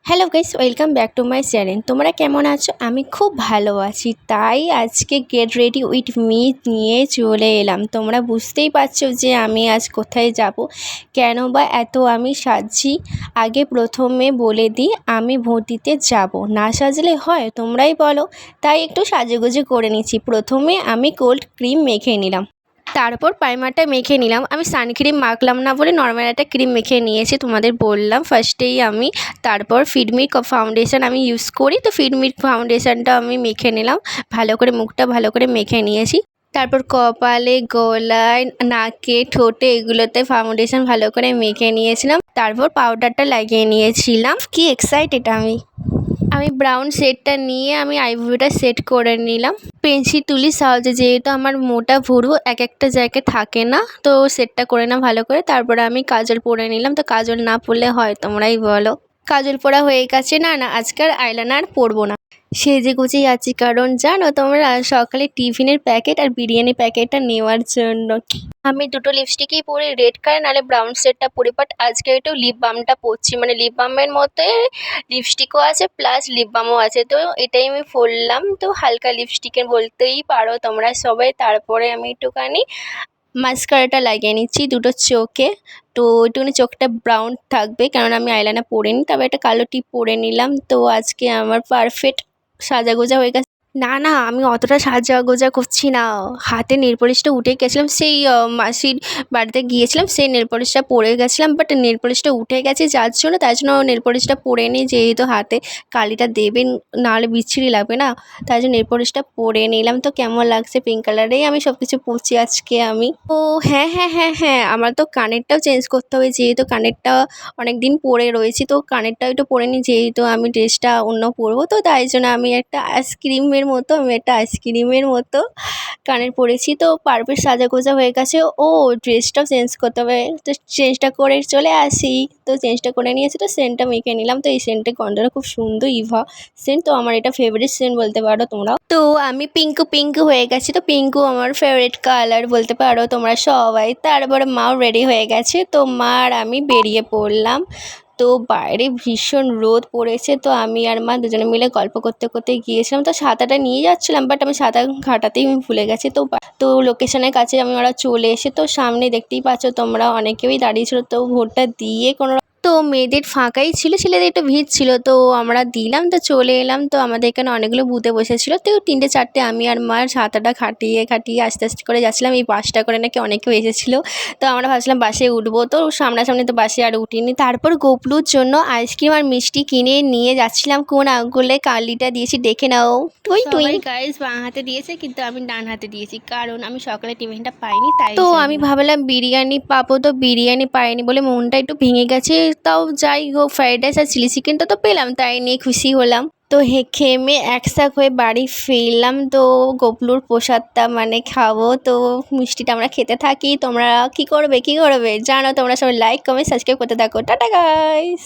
Hello guys, welcome back to my channel. তোমরা কেমন আছো? আমি খুব ভালো আছি। তাই আজকে গেট রেডি উইথ মি নিয়ে চলে এলাম। তোমরা বুঝতেই পারছো যে আমি আজ কোথায় যাব, কেন বা এত আমি সাজছি। আগে প্রথমে বলে দিই, আমি ভোট দিতে যাব, না সাজলে হয়? তোমরাই বলো। তাই একটু সাজুগুজু করে নিচ্ছি। প্রথমে আমি কোল্ড ক্রিম মেখে নিলাম, তারপর প্রাইমারটা মেখে নিলাম। আমি সানক্রিম মাখলাম না বলে নর্মাল একটা ক্রিম মেখে নিয়েছি, তোমাদের বললাম ফার্স্টেই আমি। তারপর ফিটমি ফাউন্ডেশন আমি ইউজ করি, তো ফিটমি ফাউন্ডেশনটা আমি মেখে নিলাম ভালো করে, মুখটা ভালো করে মেখে নিয়েছি। তারপর কপালে, গলায়, নাকে, ঠোঁটে এগুলোতে ফাউন্ডেশন ভালো করে মেখে নিয়েছিলাম। তারপর পাউডারটা লাগিয়ে নিয়েছিলাম। কি এক্সাইটেড আমি ব্রাউন শেডটা নিয়ে আমি আইব্রোটা সেট করে নিলাম পেন্সিল তুলির সাহায্যে। যেহেতু আমার মোটা ভুরু এক একটা জায়গায় থাকে না, তো সেটটা করে না ভালো করে। তারপরে আমি কাজল পরে নিলাম। তো কাজল না পরলে হয়? তোমরাই বলো। কাজল পরা হয়ে গেছে। না না, আজকাল আইলাইনার পরবো না, সেজে গুজেই আছি। কারণ জানো তোমরা, সকালে টিফিনের প্যাকেট আর বিরিয়ানি প্যাকেটটা নেওয়ার জন্য আমি দুটো লিপস্টিকই পরি, রেড কালার নাহলে ব্রাউন শেডটা পরি। বাট আজকে একটু লিপ বামটা পরছি, মানে লিপ বামের মধ্যে লিপস্টিকও আছে প্লাস লিপ বামও আছে, তো এটাই আমি পরলাম। তো হালকা লিপস্টিকের বলতেই পারো তোমরা সবাই। তারপরে আমি একটুখানি মাস্কারাটা লাগিয়ে নিচ্ছি দুটো চোখে। তো একটুখানি চোখটা ব্রাউন থাকবে, কারণ আমি আইলাইনার পরিনি। তবে একটা কালো টিপ পরে নিলাম। তো আজকে আমার পারফেক্ট সাজাগোজা হয়ে গেছে। না না, আমি অতটা সাজাগোজা করছি না। হাতে নেল পলিশটা উঠে গেছিলাম, সেই মাসির বাড়িতে গিয়েছিলাম, সেই নেল পলিশটা পরে গেছিলাম। বাট নেল পলিশটা উঠে গেছে যার জন্য, তাই জন্য নেল পলিশটা পরে নিই, যেহেতু হাতে কালিটা দেবেন, নাহলে বিচ্ছিরি লাগবে না। তাই জন্য নেল পলিশটা পরে নিলাম। তো কেমন লাগছে? পিঙ্ক কালারেই আমি সব কিছু পরছি আজকে আমি। ও হ্যাঁ হ্যাঁ হ্যাঁ হ্যাঁ, আমার তো কানেরটাও চেঞ্জ করতে হবে, যেহেতু কানেরটা অনেক দিন পরে রয়েছি। তো কানেরটাও একটু পরে নিই, যেহেতু আমি ড্রেসটা অন্য পরবো। তো তাই জন্য আমি একটা আইসক্রিমের মতো কানের পরেছি। তো পারফেক্ট সাজাগোজা হয়ে গেছে। ও ড্রেসটাও চেঞ্জ করতে হবে, তো চেঞ্জটা করে চলে আসি। তো চেঞ্জটা করে নিয়েছি, তো সেন্টটা মেখে নিলাম। তো এই সেন্টের গন্ধটা খুব সুন্দর, ইভা সেন্ট। তো আমার এটা ফেভারিট সেন্ট বলতে পারো তোমরা। তো আমি পিঙ্কু হয়ে গেছি। তো পিঙ্কু আমার ফেভারিট কালার বলতে পারো তোমরা সবাই। তারপরে মাও রেডি হয়ে গেছে, তো মা আর আমি বেরিয়ে পড়লাম। তো বাইরে ভীষণ রোদ পড়েছে, তো আমি আর মা দুজনে মিলে গল্প করতে করতে গিয়েছিলাম। তো ছাতাটা নিয়ে যাচ্ছিলাম, বাট আমি ছাতা ঘাটাতেই আমি ভুলে গেছি। তো লোকেশনের কাছে ওরা চলে এসে, তো সামনে দেখতেই পাচ্ছ তোমরা অনেকেই দাঁড়িয়ে ছিল। তো ভোটটা দিয়ে তো মেয়েদের ফাঁকাই ছিল, ছেলেদের একটু ভিড় ছিল। তো আমরা দিলাম, তো চলে এলাম। তো আমাদের এখানে অনেকগুলো বুথে বসেছিল। তো 3-4টে আমি আর মা ছাতাটা খাটিয়ে খাটিয়ে আস্তে আস্তে করে যাচ্ছিলাম। এই বাসটা করে নাকি অনেকেও এসেছিলো। তো আমরা ভাবছিলাম বাসে উঠবো, তো সামনাসামনি তো বাসে আর উঠিনি। তারপর গোপলুর জন্য আইসক্রিম আর মিষ্টি কিনে নিয়ে যাচ্ছিলাম। কোন আঙ্গুলে কালিটা দিয়েছি দেখে নাও। টুই টুই গাইস বাঁ হাতে দিয়েছে, কিন্তু আমি ডান হাতে দিয়েছি, কারণ আমি সকালে টিফিনটা পাইনি। তাই তো আমি ভাবলাম বিরিয়ানি পাবো, তো বিরিয়ানি পাইনি বলে মনটা একটু ভেঙে গেছে। তাও যাই হোক, ফ্রাইড রাইস আর চিলি চিকেনটা তো পেলাম, তাই নিয়ে খুশি হলাম। তো খেমে একসাক হয়ে বাড়ি ফিরলাম। তো গোপলুর প্রসাদটা মানে খাবো। তো মিষ্টিটা আমরা খেতে থাকি। তোমরা কি করবে জানো, তোমরা সবাই লাইক কমেন্ট সাবস্ক্রাইব করতে থাকো। Tata guys.